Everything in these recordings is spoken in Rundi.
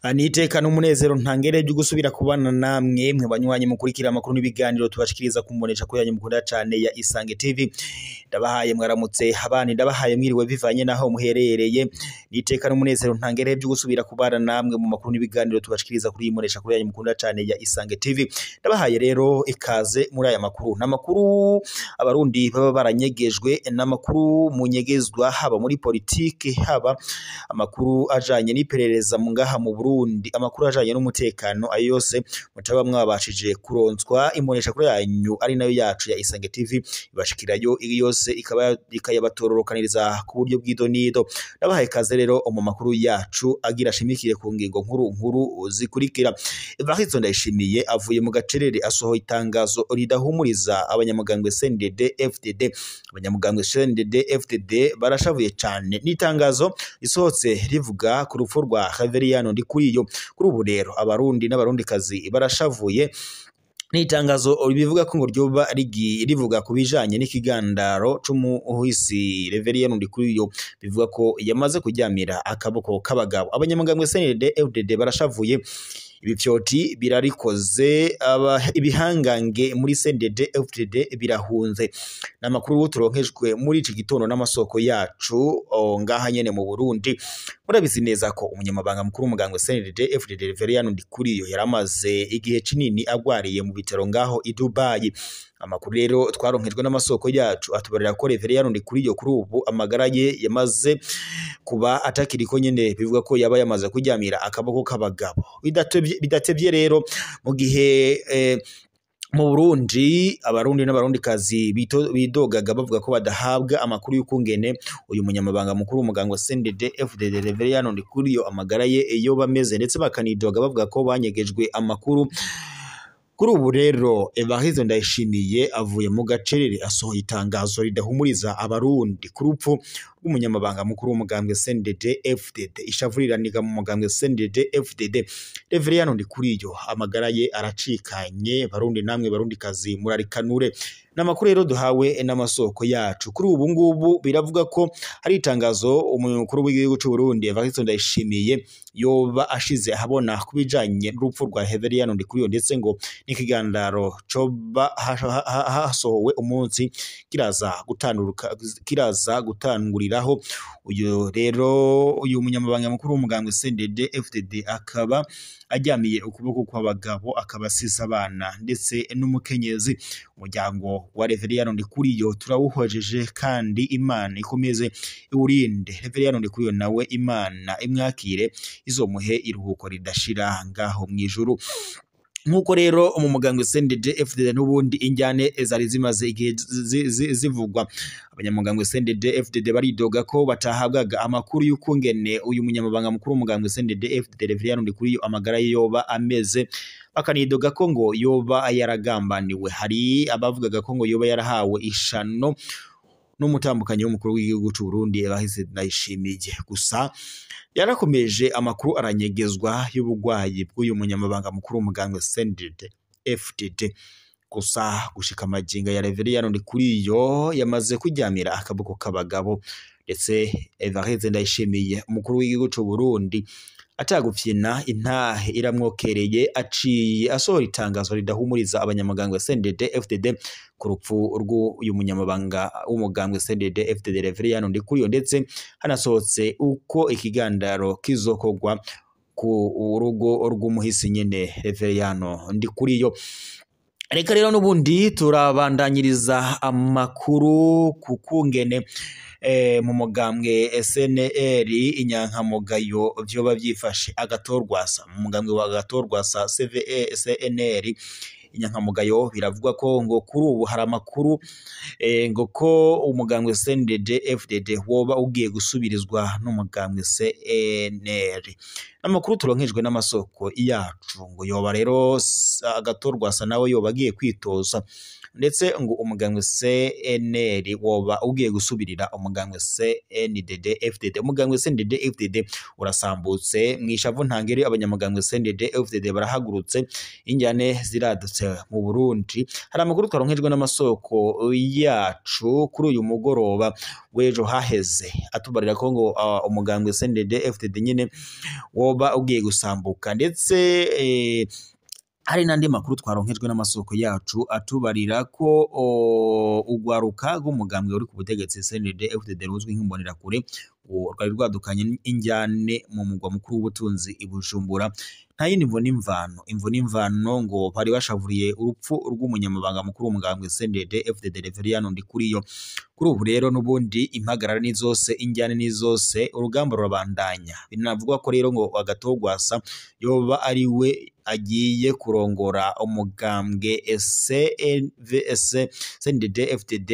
Aniteka n'umunezero ntangere byo gusubira kubana namwe mwe banywanyi mukurikira amakuru n'ibiganiro tubashikiriza kumbonesha ko yanyu mukunda cyane ya Isange TV. Ndabahaye mwaramutse abandi ndabahaye mwiriwe bivanye naho muherereye. Niteka n'umunezero ntangere byo gusubira kubana namwe mu makuru n'ibiganiro tubashikiriza kuri imbonesha ko yanyu mukunda cyane ya Isange TV. Ndabahaye rero ikaze muri aya makuru. Namakuru abarundi baba baranyegejwe namakuru munyegezwa haba muri politike haba amakuru ajanye n'iperereza mu ngaha mu Burundi, amakuru ajanye n'umutekano ayo yose mutaba mwabashije kuronswa imbonesha kuri yanyu ari nayo yacu ya Isange TV ibashikirayo yose ikayabatororokaniriza ku buryo bw'idonido. Nabahaye kaze rero mu makuru yacu agira shimikire ku ngingo nkuru zikurikira. Evariste Ndayishimiye avuye mu gacerere asohoye itangazo ridahumuriza abanyamugambwe CNDD FDD. Abanyamugambwe CNDD FDD barashavuye cyane n'itangazo risohotse rivuga ku rupfu rwa Reveriyano Ndikuriyo. Kuri ubu rero abarundi n'abarundikazi barashavuye n'itangazo bivuga ko ngo ryoba rivuga ku bijanye n'ikigandaro c'umuhisi Reveriyano Ndikuriyo, bivuga ko yamaze kuryamira akaboko k'abagabo. Abanyamugambwe CNDD FDD barashavuye, ibipyoti birarikoze, ibihangange muri CNDD FDD birahunze. Namakuru turonkejwe muri iki gitondo n'amasoko yacu ngaha nyene mu Burundi. Murabizi neza ko umunyamabanga mukuru w'umugambwe CNDD FDD Reveriyano Ndikuriyo yaramaze igihe kinini agwariye mu bitaro ngaho i Dubai. Amakuru rero twaronkejwe n'amasoko yacu atubarira ko Reveriyano Ndikuriyo kuri ubu amagara ye yamaze kuba atakiriko nyene, bivuga ko yaba yamaze kuryamira akaboko k'abagabo. Bidatevye rero mu gihe mu Burundi abarundi n'abarundikazi bidogaga bavuga ko badahabwa amakuru y'ukungene uyu munyamabanga mukuru w'umugambwe CNDD FDD Reveriyano Ndikuriyo amagara ye iyo bameze, ndetse bakanidoga bavuga ko banyegejwe amakuru. Kuri ubu rero Evariste Ndayishimiye avuye mu gacerere asohoye itangazo ridahumuriza abarundi ku rupfu rw'umunyamabanga mukuru w'umugambwe CNDD FDD. Ishavuriraniga mu mugambwe CNDD FDD Reveriyano Ndikuriyo amagara ye aracikanye. Barundi namwe barundikazi murarikanure. Namakuru rero duhawe n'amasoko yacu. Kuri ubu ngubu biravuga ko hari itangazo umukuru w'igihugu cy'u Burundi Evariste Ndayishimiye yoba ashize ahabona kubijanye n'urupfu rwa Reveriyano Ndikuriyo, ndetse ngo n'ikigandaro coba hasohowe umunsi kiraza gutanguriraho. Uyu rero uyu munyamabanga mukuru w'umugambwe CNDD FDD akaba ajyamiye ukuboko kw'abagabo, akabasiza abana ndetse n'umukenyezi. Umuryango wa Reveriyano Ndikuriyo turawuhojeje kandi Imana ikomeze iwurinde. Reveriyano Ndikuriyo nawe Imana imwakire izomuhe iruhuko ridashira ngaho mwijuru. Nkuko rero mu mugambwe CNDD FDD n'ubundi injyane zari zimaze igihe zivugwa, abanyamugambwe CNDD FDD baridoga ko batahabwaga amakuru y'ukungene uyu munyamabanga mukuru w'umugambwe CNDD FDD Reveriyano Ndikuriyo amagara yoba ameze, bakanidoga ko ngo yoba yaragambaniwe. Hari abavugaga ko ngo yoba yarahawe ishano n'umutambukanyi w'umukuru w'igihugu cy'u Burundi Evariste Ndayishimiye. Gusa yarakomeje amakuru aranyegezwa y'ubugwayi bw'uyu munyamabanga mukuru w'umugambwe CNDD FDD. Gusa gushika amaginga ya Reveriyano Ndikuriyo yamaze kuryamira akaboko k'abagabo, ndetse Evariste Ndayishimiye umukuru w'igihugu cy'u Burundi atagupfina intahe iramwokereye aciye asohora itangazo ridahumuriza abanyamugambwe CNDD FDD ku rupfu rw'uyu munyamabanga w'umugambwe CNDD FDD Reveriyano Ndikuriyo, ndetse hanasohotse uko ikigandaro kizokogwa ku rugo rw'umuhisi nyene Reveriyano Ndikuriyo. Reka rero n'ubundi turabandanyiriza amakuru kukungene mu mugambwe SNL inyankamugayo vyoba byifashe. Agatorwasa mu mugambwe wa Agatorwasa CNL inyankamugayo biravugwa ko ngo kuri ubu hari amakuru ngo ko umugambwe CNDD FDD woba ugiye gusubirizwa n'umugambwe CNL. Amakuru turonkejwe n'amasoko yacu ngo yoba rero agatorwa asa nawe yoba agiye kwitoza ndetse ngo umugambwe CNL woba ugiye gusubirira umugambwe CNDD FDD. Umugambwe CNDD FDD urasambutse mwishavu ntangere, abanyamugambwe CNDD FDD barahagurutse, injyane ziradutse mu Burundi. Hari amakuru twaronkejwe n'amasoko yacu kuri uyu mugoroba w'ejo haheze atubarira ko ngo umugambwe CNDD FDD nyine woba ugiye gusambuka, ndetse hari n'andi makuru twaronkejwe n'amasoko yacu atubarira ko ugwaruka rw'umugambwe uri ku butegetsi CNDD FDD ruzwi nk'imbonerakure rwari rwadukanye injyane mu mugwa mukuru w'ubutunzi i Bujumbura. Nta yindi imvo n'imvano ngo bari bashavuriye urupfu rw'umunyamabanga mukuru w'umugambwe CNDD FDD Reveriyano Ndikuriyo. Kuri ubu rero n'ubundi impagarara ni zose, injyane ni zose, urugamba rurabandanya. Binavugwa ko rero ngo agatogwasa yoba ari we agiye kurongora umugambwe CNDD FDD.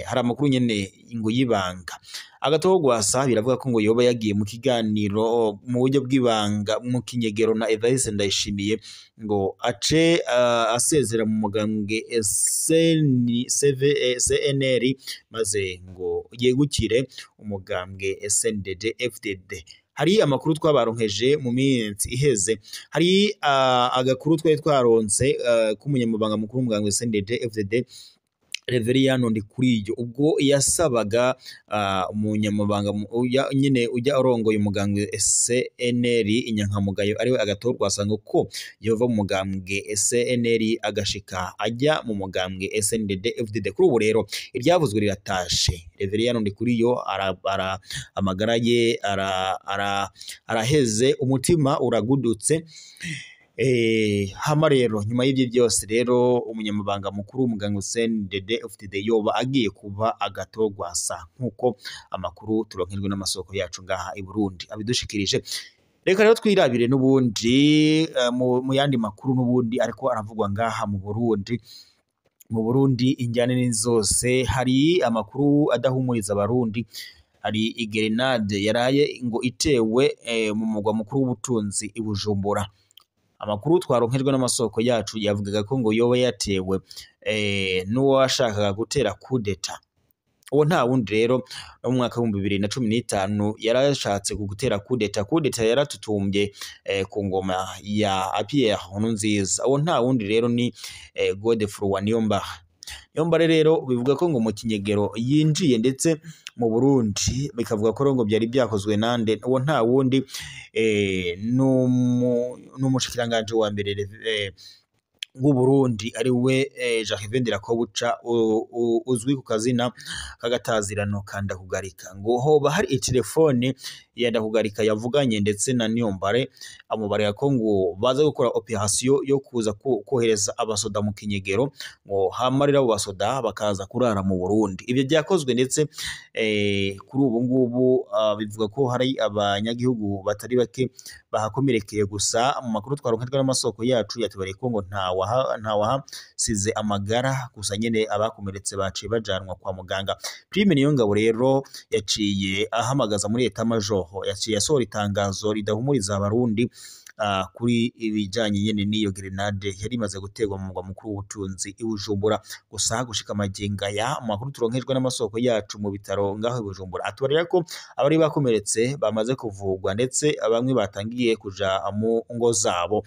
Hari amakuru nyene ngo yibanga. Agatogwasa biravuga ko ngo yoba yagiye mu kiganiro mu buryo bw'ibanga mu kinyegero na Evariste Ndayishimiye ngo ace asezera mu mugambwe CNL maze ngo yegukire umugambwe CNDD FDD. Hari amakuru twabaronkeje mu minsi iheze, hari agakuru twari twaronse k'umunyamabanga mukuru w'umugambwe CNDD FDD Reveriyano Ndikuriyo ubwo yasabaga umunyamabanga nyine ujya arongoye umugambwe CNL inyankamugayo ariwe agatorwasa ngo ko yova mu mugambwe CNL agashika ajya mu mugambwe CNDD FDD. Kuri ubu rero iryavuzwe riratashe. Reveriyano Ndikuriyo amagara ye araheze, umutima uragudutse. Hama rero nyuma y'ibyo byose rero umunyamabanga mukuru w'umugambwe CNDD FDD yoba agiye kuba agatogwasa nk'uko amakuru turonkejwe n'amasoko yacu ngaha i Burundi abidushikirije. Reka rero twirabire n'ubundi mu yandi makuru n'ubundi ariko aravugwa ngaha mu Burundi. Mu Burundi injyane ni zose, hari amakuru adahumuriza abarundi. Hari igerenade yaraye ngo itewe mu mugwa mukuru w'ubutunzi i Bujumbura. Amakuru twaronkejwe n'amasoko yacu yavugaga ko ngo yoba yatewe n'uwo washakaga gutera kudeta. Uwo nta wundi rero mu mwaka wa 2015 yarashatse gutera kudeta. Kudeta yaratutumbye ku ngoma ya Pierre Nkurunziza. Uwo nta wundi rero ni Godefroid Niyombare rero bivuga ko ngo mu kinyegero yinjiye ndetse mu Burundi bikavuga ko ngo byari byakozwe nande. Uwo nta wundi n'umushikiranganje wa mbere w'u Burundi ari we Jacques Ndirakobuca uzwi ku kazina kagatazirano kandakugarika. Ngo hoba hari telefone ya Ndakugarika yavuganye ndetse na Niyombare amubarira ko ngo baza gukora operation yo kuza kohereza abasoda mu kinyegero, ngo hamarira abo basoda bakaza kurara mu Burundi. Ibyo byakozwe ndetse kuri ubu ngubu bivuga ko hari abanyagihugu batari bake bahakomerekeye. Gusa mu makuru twaronkejwe n'amasoko yacu yatubariye ko ngo nta wahasize amagara, gusa nyene abakomeretse baciye bajanwa kwa muganga. Prime Niyongabo rero yaciye ahamagaza muri leta major, yaciye asohora itangazo ridahumuriza abarundi kuri ibijanye nyene n'iyo grenade yari imaze gutegwa mu mugwa mukuru w'ubutunzi i Bujumbura. Gusa gushika magenga ya makuru turonkejwe n'amasoko yacu mu bitaro ngaho i Bujumbura atubarira ko abari bakomeretse bamaze kuvugwa ndetse bamwe batangiye kuja mu ngo zabo.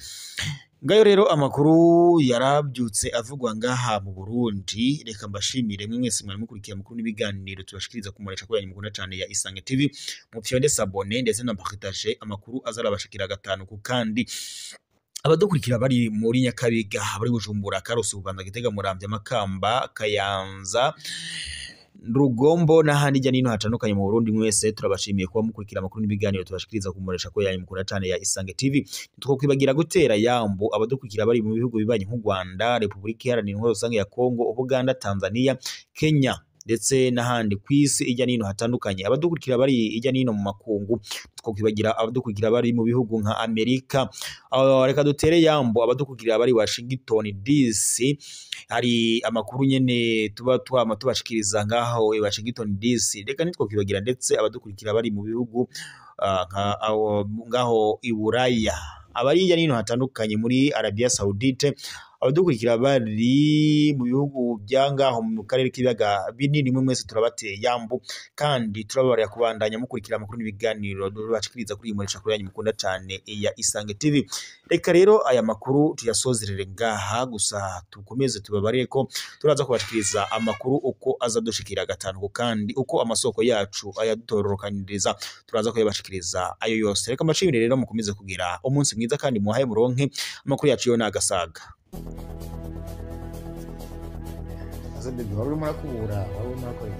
Ngayo rero amakuru yarabyutse avugwa ngaha mu Burundi. Reka mbashimire mwe mwese mwari mukurikiye amakuru n'ibiganiro tubashikiriza ku muresha ko yanyimukunda cyane ya Isange TV. Mupyonde s'abonner ndetse na partage amakuru azarabashikira gatanu ku kandi. Abadukurikira bari muri Nyakabiga, bari Bujumbura, Karusi, Bubanza, Gitega, Muramvya, Makamba, Kayanza, Rugombo n'ahandi jya nino hatandukanye mu Burundi. Mwese turabashimiye kuba mukurikira amakuru n'ibiganiro tubashikiriza ku muresha ko yanyimukunda cyane ya Isange TV. Nitwo kwibagira gutera yambo abadukurikira bari mu bihugu bibanye nk'u Rwanda, Republika Iharanira Intwaro Rusange ya Kongo, Uganda, Tanzania, Kenya ndetse n'ahandi kwisi ijya nino hatandukanye. Abadukurikira bari ijya nino mu makungu, twokwibagira abadukurikira bari mu bihugu nka Amerika. Reka dutere yambo abadukurikira bari Washington DC. Hari amakuru nyene tuba tubashikiriza ngaho Washington DC. Reka nitwo kwibagira ndetse abadukurikira bari mu bihugu ngaho i Buraya abari hirya no hino hatandukanye muri Arabia Saudite, abadukurikira bari mu bihugu byangaho mu karere k'ibiyaga binini, mwe mwese turabateye yambu kandi turababarira kubandanya mukurikira amakuru n'ibiganiro bashikiriza kuri iyi kuri yanyu mukunda cyane ya Isange TV. Reka rero aya makuru tuyasozerere ngaha, gusa tukomeze tubabarire ko turaza kubashikiriza amakuru uko azadushikira gatanu, kandi uko amasoko yacu ayadutororokaniriza turaza kuyabashikiriza ayo yose. Reka mbashimire rero mukomeze kugira umunsi mwiza kandi muhaye muronke amakuru yacu yo nagasaga. Azabidi wari urakubura wari urakora